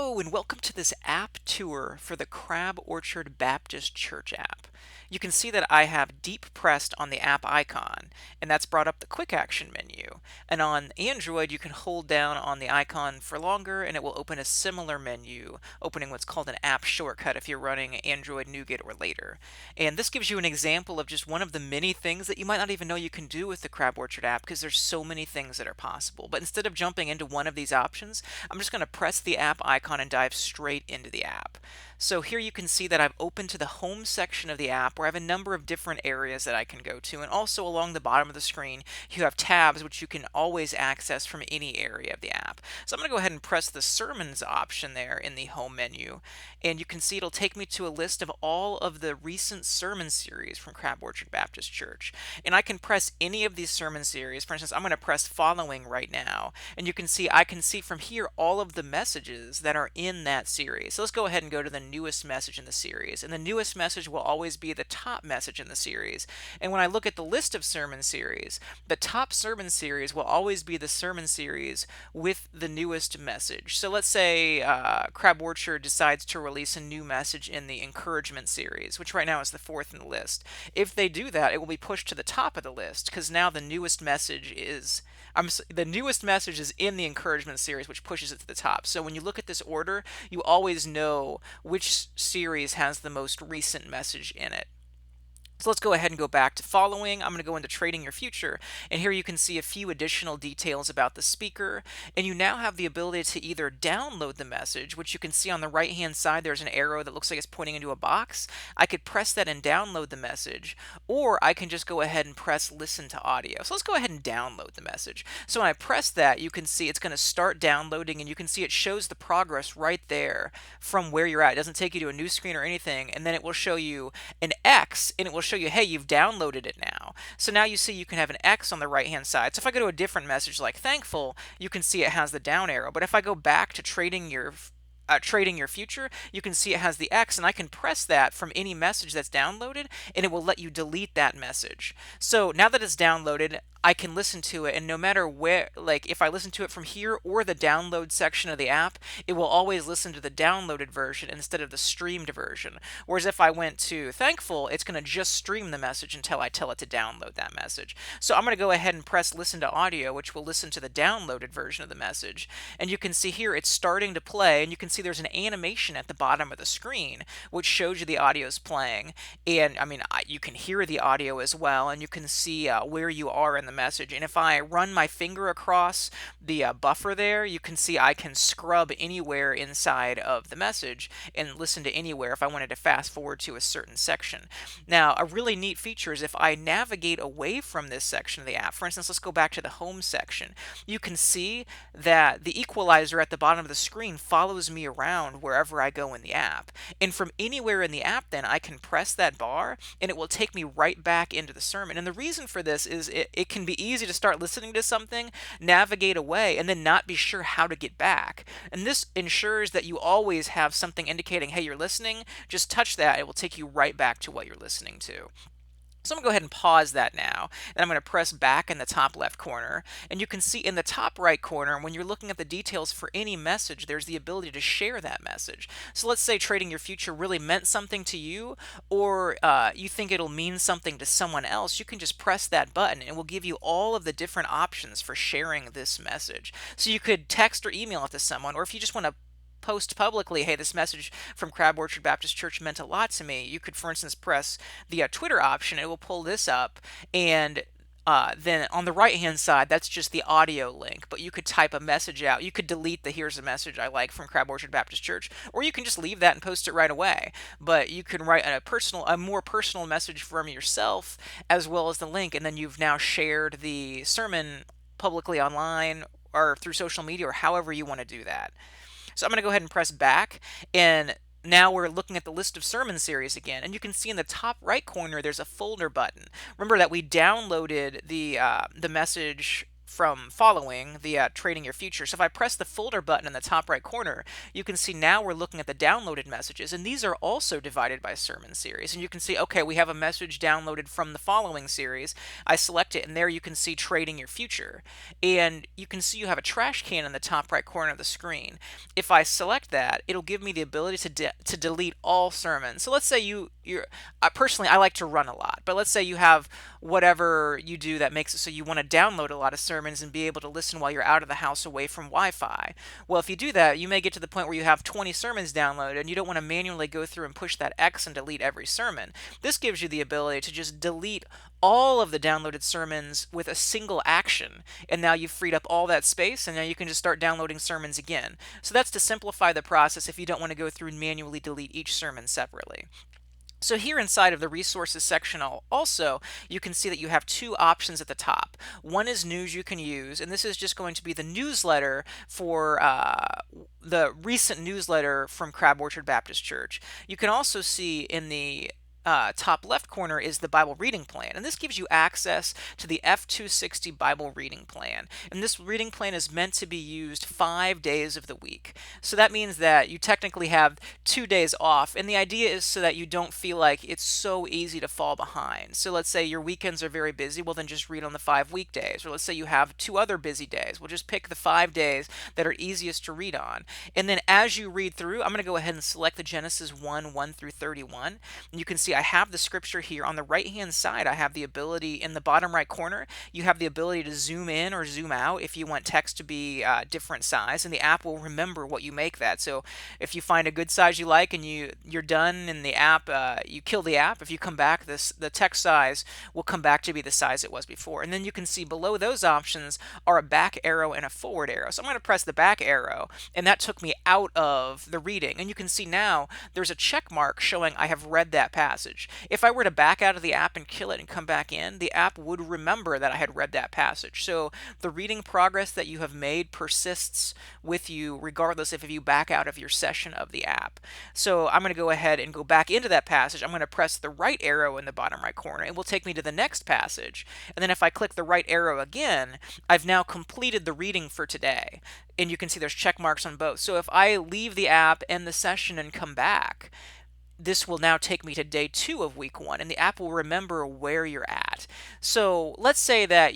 Hello, and welcome to this app tour for the Crab Orchard Baptist Church app. You can see that I have deep pressed on the app icon, and that's brought up the quick action menu. And on Android, you can hold down on the icon for longer, and it will open a similar menu, opening what's called an app shortcut if you're running Android Nougat or later. And this gives you an example of just one of the many things that you might not even know you can do with the Crab Orchard app, because there's so many things that are possible. But instead of jumping into one of these options, I'm just going to press the app icon and dive straight into the app. So here you can see that I've opened to the home section of the app where I have a number of different areas that I can go to, and also along the bottom of the screen you have tabs which you can always access from any area of the app. So I'm going to go ahead and press the sermons option there in the home menu, and you can see it'll take me to a list of all of the recent sermon series from Crab Orchard Baptist Church. And I can press any of these sermon series. For instance, I'm going to press following right now, and you can see I can see from here all of the messages that are in that series. So let's go ahead and go to the newest message in the series, and the newest message will always be the top message in the series. And when I look at the list of sermon series, the top sermon series will always be the sermon series with the newest message. So let's say Crab Orchard decides to release a new message in the encouragement series, which right now is the fourth in the list. If they do that, it will be pushed to the top of the list, because now the newest message is in the encouragement series, which pushes it to the top. So when you look at this order, you always know which series has the most recent message in it. So let's go ahead and go back to following. I'm going to go into trading your future, and here you can see a few additional details about the speaker, and you now have the ability to either download the message, which you can see on the right hand side there's an arrow that looks like it's pointing into a box. I could press that and download the message, or I can just go ahead and press listen to audio. So let's go ahead and download the message. So when I press that, you can see it's going to start downloading, and you can see it shows the progress right there from where you're at. It doesn't take you to a new screen or anything, and then it will show you an X, and it will show you, hey, you've downloaded it now. So now you see you can have an X on the right hand side. So if I go to a different message like thankful, you can see it has the down arrow. But if I go back to trading your future, you can see it has the X, and I can press that from any message that's downloaded, and it will let you delete that message. So now that it's downloaded, I can listen to it, and no matter where, like if I listen to it from here or the download section of the app, it will always listen to the downloaded version instead of the streamed version. Whereas if I went to thankful, it's going to just stream the message until I tell it to download that message. So I'm going to go ahead and press listen to audio, which will listen to the downloaded version of the message. And you can see here it's starting to play, and you can see there's an animation at the bottom of the screen which shows you the audio is playing. And I mean, you can hear the audio as well, and you can see where you are in the message. And if I run my finger across the buffer there, you can see I can scrub anywhere inside of the message and listen to anywhere if I wanted to fast forward to a certain section. Now, a really neat feature is if I navigate away from this section of the app, for instance, let's go back to the home section, you can see that the equalizer at the bottom of the screen follows me around wherever I go in the app. And from anywhere in the app, then I can press that bar and it will take me right back into the sermon. And the reason for this is it can be easy to start listening to something, navigate away, and then not be sure how to get back. And this ensures that you always have something indicating, hey, you're listening. Just touch that. It will take you right back to what you're listening to. So I'm going to go ahead and pause that now, and I'm going to press back in the top left corner, and you can see in the top right corner, when you're looking at the details for any message, there's the ability to share that message. So let's say trading your future really meant something to you, or you think it'll mean something to someone else, you can just press that button, and it will give you all of the different options for sharing this message. So you could text or email it to someone, or if you just want to post publicly, hey, this message from Crab Orchard Baptist Church meant a lot to me, you could, for instance, press the Twitter option. It will pull this up, and then on the right hand side, that's just the audio link, but you could type a message out. You could delete the here's a message I like from Crab Orchard Baptist Church, or you can just leave that and post it right away. But you can write a more personal message from yourself as well as the link, and then you've now shared the sermon publicly online or through social media or however you want to do that. So I'm going to go ahead and press back, and now we're looking at the list of sermon series again, and you can see in the top right corner there's a folder button. Remember that we downloaded the message from following the Trading Your Future. So if I press the folder button in the top right corner, you can see now we're looking at the downloaded messages, and these are also divided by sermon series. And you can see, okay, we have a message downloaded from the following series. I select it, and there you can see Trading Your Future. And you can see you have a trash can in the top right corner of the screen. If I select that, it'll give me the ability to delete all sermons. So let's say you're personally, I like to run a lot, but let's say you have whatever you do that makes it so you want to download a lot of sermons and be able to listen while you're out of the house away from Wi-Fi. Well, if you do that, you may get to the point where you have 20 sermons downloaded and you don't want to manually go through and push that X and delete every sermon. This gives you the ability to just delete all of the downloaded sermons with a single action, and now you've freed up all that space, and now you can just start downloading sermons again. So that's to simplify the process if you don't want to go through and manually delete each sermon separately. So here inside of the resources section also, you can see that you have two options at the top. One is news you can use, and this is just going to be the newsletter for the recent newsletter from Crab Orchard Baptist Church. You can also see in the top left corner is the Bible reading plan, and this gives you access to the F260 Bible reading plan. And this reading plan is meant to be used 5 days of the week. So that means that you technically have 2 days off, and the idea is so that you don't feel like it's so easy to fall behind. So let's say your weekends are very busy, well then just read on the 5 weekdays. Or let's say you have 2 other busy days, well just pick the 5 days that are easiest to read on. And then as you read through, I'm going to go ahead and select the Genesis 1 through 31, and you can see I have the scripture here. On the right hand side, I have the ability in the bottom right corner, you have the ability to zoom in or zoom out if you want text to be different size, and the app will remember what you make that. So if you find a good size you like and you're done in the app, you kill the app. If you come back, the text size will come back to be the size it was before. And then you can see below those options are a back arrow and a forward arrow. So I'm going to press the back arrow, and that took me out of the reading. And you can see now there's a check mark showing I have read that passage. If I were to back out of the app and kill it and come back in, the app would remember that I had read that passage. So the reading progress that you have made persists with you regardless if you back out of your session of the app. So I'm going to go ahead and go back into that passage. I'm going to press the right arrow in the bottom right corner. It will take me to the next passage. And then if I click the right arrow again, I've now completed the reading for today. And you can see there's check marks on both. So if I leave the app, end the session, and come back, this will now take me to day 2 of week 1, and the app will remember where you're at. So let's say that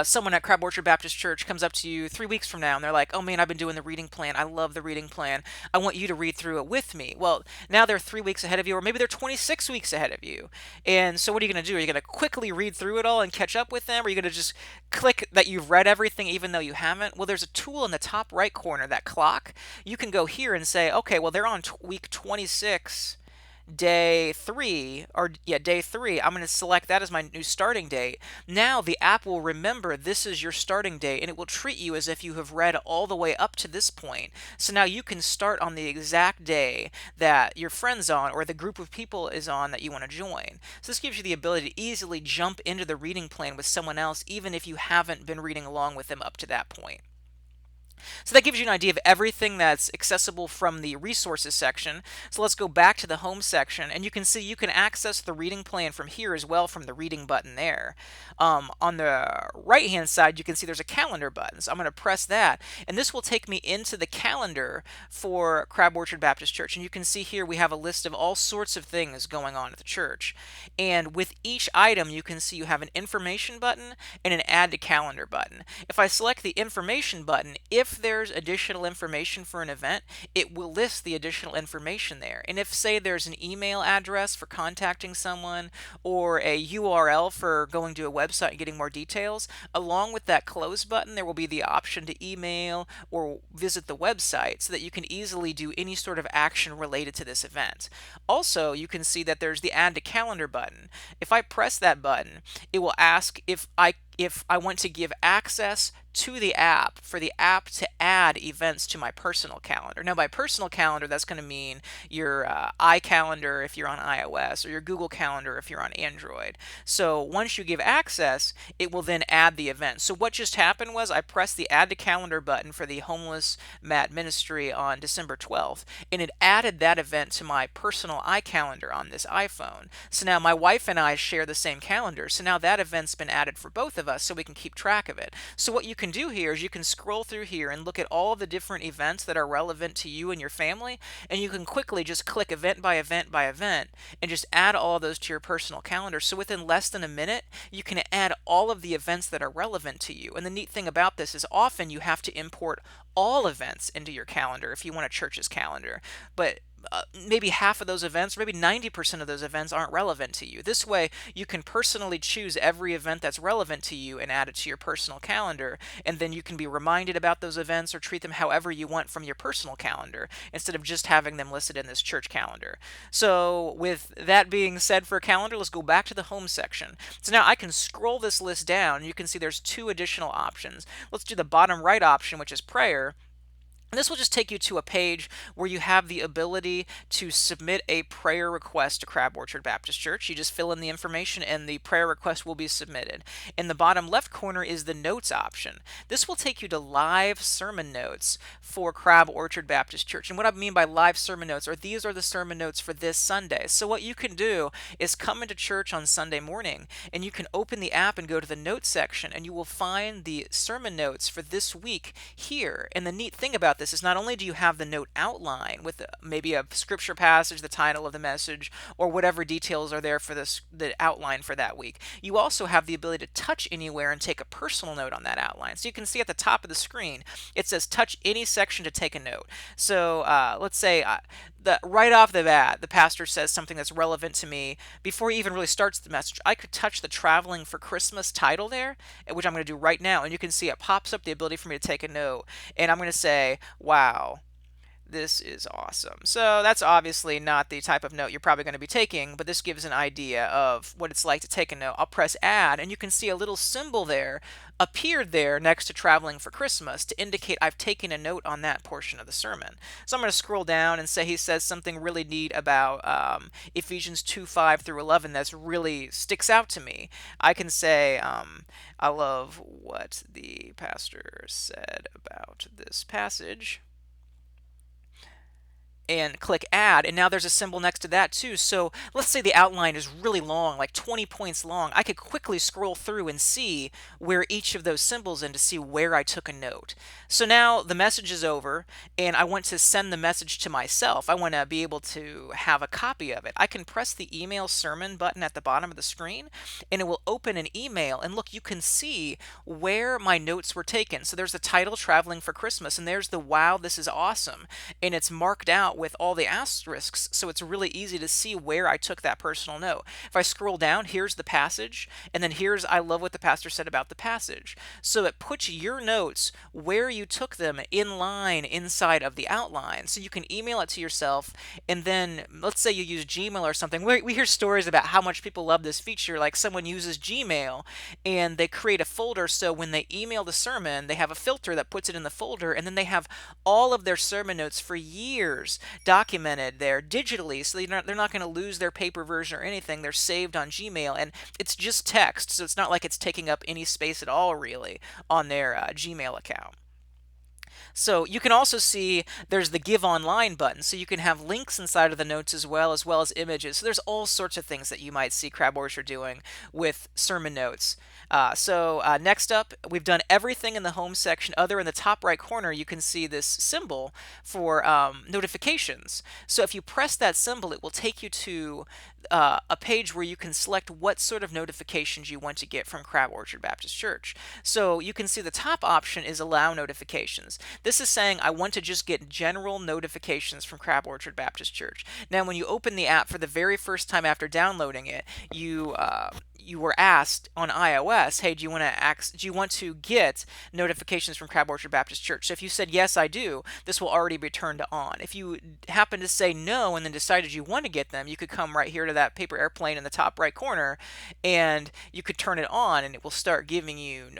someone at Crab Orchard Baptist Church comes up to you 3 weeks from now and they're like, oh man, I've been doing the reading plan. I love the reading plan. I want you to read through it with me. Well, now they're 3 weeks ahead of you, or maybe they're 26 weeks ahead of you. And so what are you going to do? Are you going to quickly read through it all and catch up with them? Or are you going to just click that you've read everything even though you haven't? Well, there's a tool in the top right corner, that clock. You can go here and say, okay, well, they're on week 26. Day 3, I'm going to select that as my new starting date. Now the app will remember this is your starting date, and it will treat you as if you have read all the way up to this point. So now you can start on the exact day that your friend's on, or the group of people is on that you want to join. So this gives you the ability to easily jump into the reading plan with someone else, even if you haven't been reading along with them up to that point. So that gives you an idea of everything that's accessible from the resources section. So let's go back to the home section, and you can see you can access the reading plan from here as well, from the reading button there. On the right hand side, you can see there's a calendar button. So I'm going to press that, and this will take me into the calendar for Crab Orchard Baptist Church. And you can see here we have a list of all sorts of things going on at the church. And with each item, you can see you have an information button and an add to calendar button. If I select the information button, if there's additional information for an event, it will list the additional information there. And if, say, there's an email address for contacting someone, or a URL for going to a website and getting more details, along with that close button, there will be the option to email or visit the website so that you can easily do any sort of action related to this event. Also, you can see that there's the add to calendar button. If I press that button, it will ask if I want to give access to the app for the app to add events to my personal calendar. Now, by personal calendar, that's going to mean your iCalendar if you're on iOS, or your Google Calendar if you're on Android. So once you give access, it will then add the event. So what just happened was I pressed the Add to Calendar button for the Homeless Mat Ministry on December 12th, and it added that event to my personal iCalendar on this iPhone. So now my wife and I share the same calendar, so now that event's been added for both of of us so we can keep track of it. So what you can do here is you can scroll through here and look at all of the different events that are relevant to you and your family, and you can quickly just click event by event by event and just add all of those to your personal calendar. So within less than a minute, you can add all of the events that are relevant to you. And the neat thing about this is often you have to import all events into your calendar if you want a church's calendar. But maybe half of those events, or maybe 90% of those events aren't relevant to you. This way, you can personally choose every event that's relevant to you and add it to your personal calendar, and then you can be reminded about those events or treat them however you want from your personal calendar, instead of just having them listed in this church calendar. So with that being said for a calendar, let's go back to the home section. So now I can scroll this list down, and you can see there's two additional options. Let's do the bottom right option, which is prayer. And this will just take you to a page where you have the ability to submit a prayer request to Crab Orchard Baptist Church. You just fill in the information and the prayer request will be submitted. In the bottom left corner is the notes option. This will take you to live sermon notes for Crab Orchard Baptist Church. And what I mean by live sermon notes are these are the sermon notes for this Sunday. So what you can do is come into church on Sunday morning and you can open the app and go to the notes section, and you will find the sermon notes for this week here. And the neat thing about this is not only do you have the note outline with maybe a scripture passage, the title of the message, or whatever details are there for the outline for that week, you also have the ability to touch anywhere and take a personal note on that outline. So you can see at the top of the screen, it says touch any section to take a note. So let's say right off the bat, the pastor says something that's relevant to me before he even really starts the message. I could touch the Traveling for Christmas title there, which I'm going to do right now, and you can see it pops up the ability for me to take a note. And I'm going to say, wow, this is awesome. So that's obviously not the type of note you're probably going to be taking, but this gives an idea of what it's like to take a note. I'll press add, and you can see a little symbol there appeared there next to Traveling for Christmas to indicate I've taken a note on that portion of the sermon. So I'm going to scroll down and say he says something really neat about Ephesians 2:5 through 11 that's really sticks out to me. I can say, I love what the pastor said about this passage, and click add, and now there's a symbol next to that too. So let's say the outline is really long, like 20 points long. I could quickly scroll through and see where each of those symbols and to see where I took a note. So now the message is over and I want to send the message to myself. I want to be able to have a copy of it. I can press the email sermon button at the bottom of the screen and it will open an email, and look, you can see where my notes were taken. So there's the title, Traveling for Christmas, and there's the wow, this is awesome, and it's marked out with all the asterisks, so it's really easy to see where I took that personal note. If I scroll down, here's the passage, and then here's I love what the pastor said about the passage. So it puts your notes where you took them in line inside of the outline. So you can email it to yourself, and then let's say you use Gmail or something. We hear stories about how much people love this feature, like someone uses Gmail and they create a folder, so when they email the sermon, they have a filter that puts it in the folder, and then they have all of their sermon notes for years documented there digitally, so they're not going to lose their paper version or anything. They're saved on Gmail, and it's just text, so it's not like it's taking up any space at all really on their Gmail account. So you can also see there's the Give Online button, so you can have links inside of the notes as well as images. So there's all sorts of things that you might see Crab Orchard doing with sermon notes. Next up, we've done everything in the home section. Other in the top right corner, you can see this symbol for notifications. So if you press that symbol, it will take you to a page where you can select what sort of notifications you want to get from Crab Orchard Baptist Church. So you can see the top option is Allow Notifications. This is saying I want to just get general notifications from Crab Orchard Baptist Church. Now, when you open the app for the very first time after downloading it, you were asked on iOS, hey, do you want to get notifications from Crab Orchard Baptist Church? So if you said, yes, I do, this will already be turned on. If you happen to say no and then decided you want to get them, you could come right here to that paper airplane in the top right corner, and you could turn it on, and it will start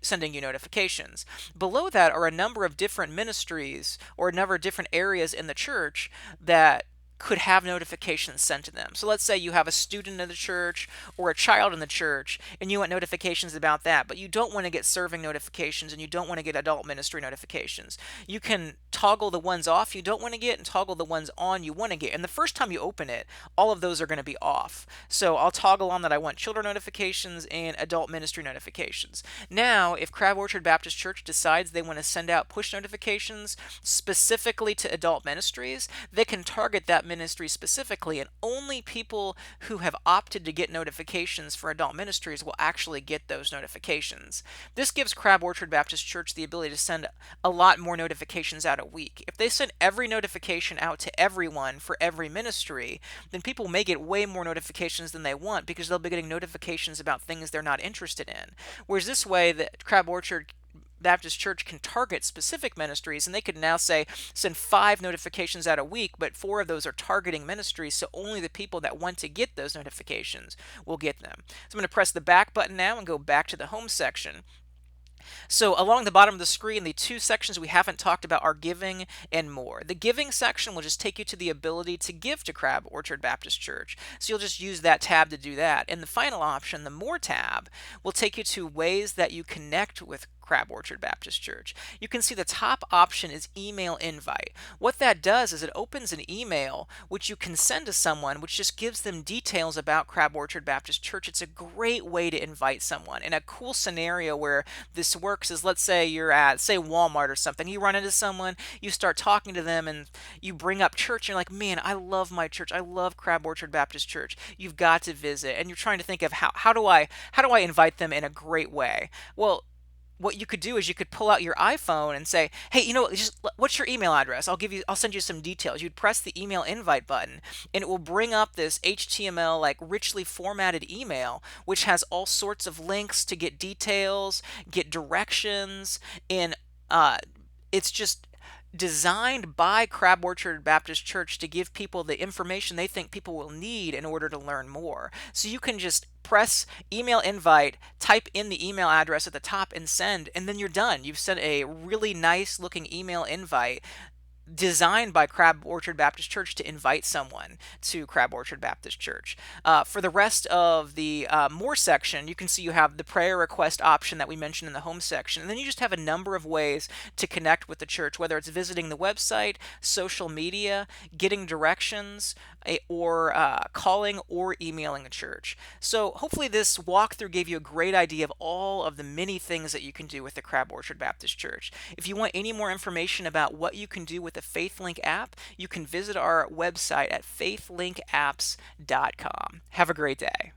sending you notifications. Below that are a number of different ministries or a number of different areas in the church that could have notifications sent to them. So let's say you have a student in the church or a child in the church and you want notifications about that, but you don't want to get serving notifications and you don't want to get adult ministry notifications. You can toggle the ones off you don't want to get and toggle the ones on you want to get. And the first time you open it, all of those are going to be off. So I'll toggle on that I want children notifications and adult ministry notifications. Now, if Crab Orchard Baptist Church decides they want to send out push notifications specifically to adult ministries, they can target that ministry specifically, and only people who have opted to get notifications for adult ministries will actually get those notifications. This gives Crab Orchard Baptist Church the ability to send a lot more notifications out a week. If they send every notification out to everyone for every ministry, then people may get way more notifications than they want because they'll be getting notifications about things they're not interested in. Whereas this way, the Crab Orchard Baptist Church can target specific ministries, and they could now say send 5 notifications out a week, but 4 of those are targeting ministries, so only the people that want to get those notifications will get them. So I'm going to press the back button now and go back to the home section. So along the bottom of the screen, the 2 sections we haven't talked about are giving and more. The giving section will just take you to the ability to give to Crab Orchard Baptist Church. So you'll just use that tab to do that. And the final option, the more tab, will take you to ways that you connect with Crab Orchard Baptist Church. You can see the top option is email invite. What that does is it opens an email which you can send to someone, which just gives them details about Crab Orchard Baptist Church. It's a great way to invite someone. And a cool scenario where this works is, let's say you're at, say, Walmart or something. You run into someone, you start talking to them, and you bring up church, and you're like, man, I love my church. I love Crab Orchard Baptist Church. You've got to visit. And you're trying to think of how do I invite them in a great way? Well, what you could do is you could pull out your iPhone and say, hey, just what's your email address? I'll send you some details. You'd press the email invite button, and it will bring up this HTML, like, richly formatted email, which has all sorts of links to get details, get directions, and it's just designed by Crab Orchard Baptist Church to give people the information they think people will need in order to learn more. So you can just press email invite, type in the email address at the top, and send, and then you're done. You've sent a really nice looking email invite designed by Crab Orchard Baptist Church to invite someone to Crab Orchard Baptist Church. For the rest of the more section, you can see you have the prayer request option that we mentioned in the home section, and then you just have a number of ways to connect with the church, whether it's visiting the website, social media, getting directions, or calling or emailing the church. So hopefully this walkthrough gave you a great idea of all of the many things that you can do with the Crab Orchard Baptist Church. If you want any more information about what you can do with the FaithLink app, you can visit our website at faithlinkapps.com. Have a great day.